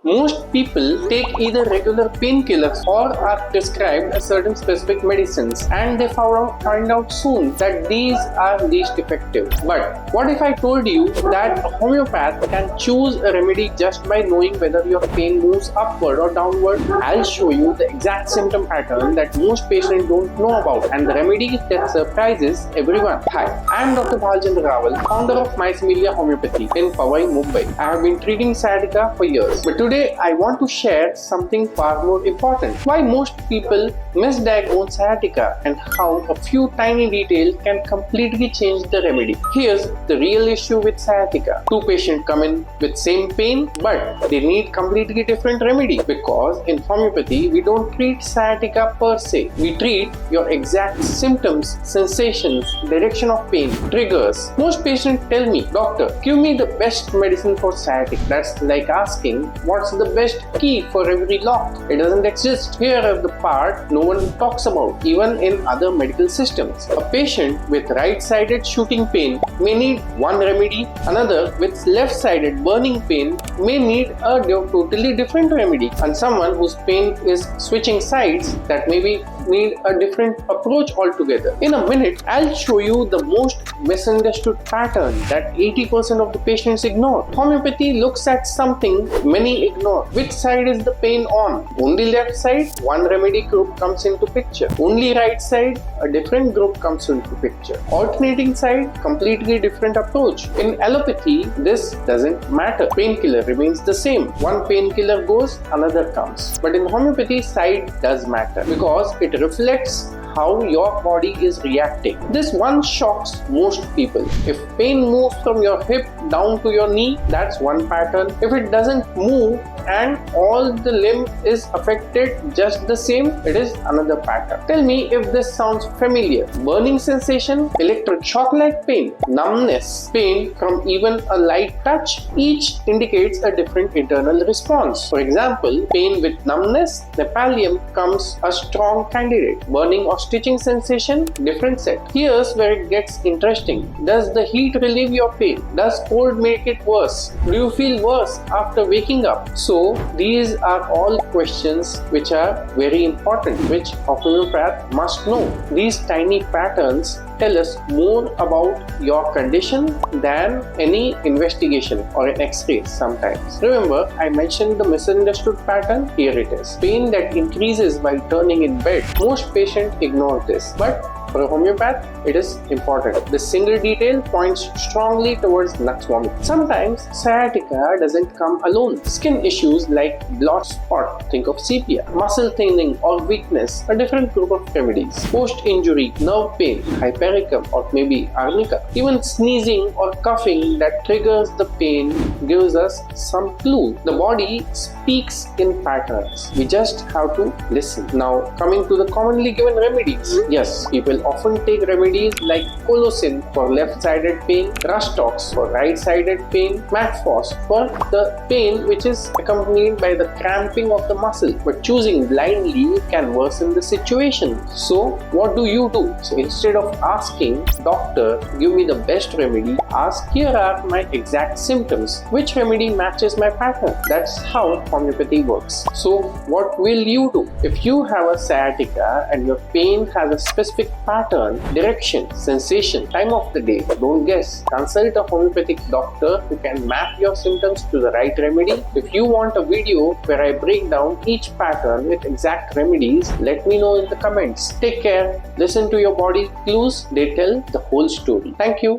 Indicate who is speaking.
Speaker 1: Most people take either regular painkillers or are prescribed a certain specific medicines, and they find out soon that these are least effective. But what if I told you that a homeopath can choose a remedy just by knowing whether your pain moves upward or downward? I'll show you the exact symptom pattern that most patients don't know about, and the remedy that surprises everyone. Hi, I'm Dr. Bhalchandra Raval, founder of MySimilia Homeopathy in Powai, Mumbai. I have been treating sciatica for years, but today I want to share something far more important. Why most people misdiagnose sciatica and how a few tiny details can completely change the remedy. Here's the real issue with sciatica. Two patients come in with same pain, but they need completely different remedy, because in homeopathy we don't treat sciatica per se. We treat your exact symptoms, sensations, direction of pain, triggers. Most patients tell me, "Doctor, give me the best medicine for sciatica." That's like asking, what's the best key for every lock? It doesn't exist. Here is the part no one talks about, even in other medical systems. A patient with right-sided shooting pain may need one remedy. Another with left-sided burning pain may need a totally different remedy. And someone whose pain is switching sides, that maybe need a different approach altogether. In a minute, I'll show you the most misunderstood pattern that 80% of the patients ignore. Homeopathy looks at something many ignore. Which side is the pain on? Only left side, one remedy group comes into picture. Only right side, a different group comes into picture. Alternating side, completely different approach. In allopathy, this doesn't matter. Painkiller remains the same. One painkiller goes, another comes. But in homeopathy, side does matter, because it reflects how your body is reacting. This one shocks most people. If pain moves from your hip down to your knee, that's one pattern. If it doesn't move and all the limb is affected just the same, it is another pattern. Tell me if this sounds familiar. Burning sensation, electric shock like pain, numbness, pain from even a light touch. Each indicates a different internal response. For example, pain with numbness, Nepalium comes a strong candidate. Burning or stitching sensation, different set. Here's where it gets interesting. Does the heat relieve your pain? Does cold make it worse? Do you feel worse after waking up? So these are all questions which are very important, which a homeopath must know. These tiny patterns tell us more about your condition than any investigation or an X-ray sometimes. Remember, I mentioned the misunderstood pattern? Here it is. Pain that increases while turning in bed. Most patients ignore this, but for a homeopath, it is important. The single detail points strongly towards nuts vomit. Sometimes sciatica doesn't come alone. Skin issues like blotch spot, think of sepia, muscle thinning or weakness, a different group of remedies. Post-injury, nerve pain, hypericum or maybe arnica. Even sneezing or coughing that triggers the pain gives us some clue. The body speaks in patterns. We just have to listen. Now, coming to the commonly given remedies. Yes, people often take remedies like Colocin for left-sided pain, Rustox for right-sided pain, Matfos for the pain which is accompanied by the cramping of the muscle. But choosing blindly can worsen the situation. So what do you do? So instead of asking, "Doctor, give me the best remedy," ask, "Here are my exact symptoms. Which remedy matches my pattern?" That's how homeopathy works. So what will you do? If you have a sciatica and your pain has a specific pattern, direction, sensation, time of the day, don't guess. Consult a homeopathic doctor who can map your symptoms to the right remedy. If you want a video where I break down each pattern with exact remedies, let me know in the comments. Take care. Listen to your body clues. They tell the whole story. Thank you.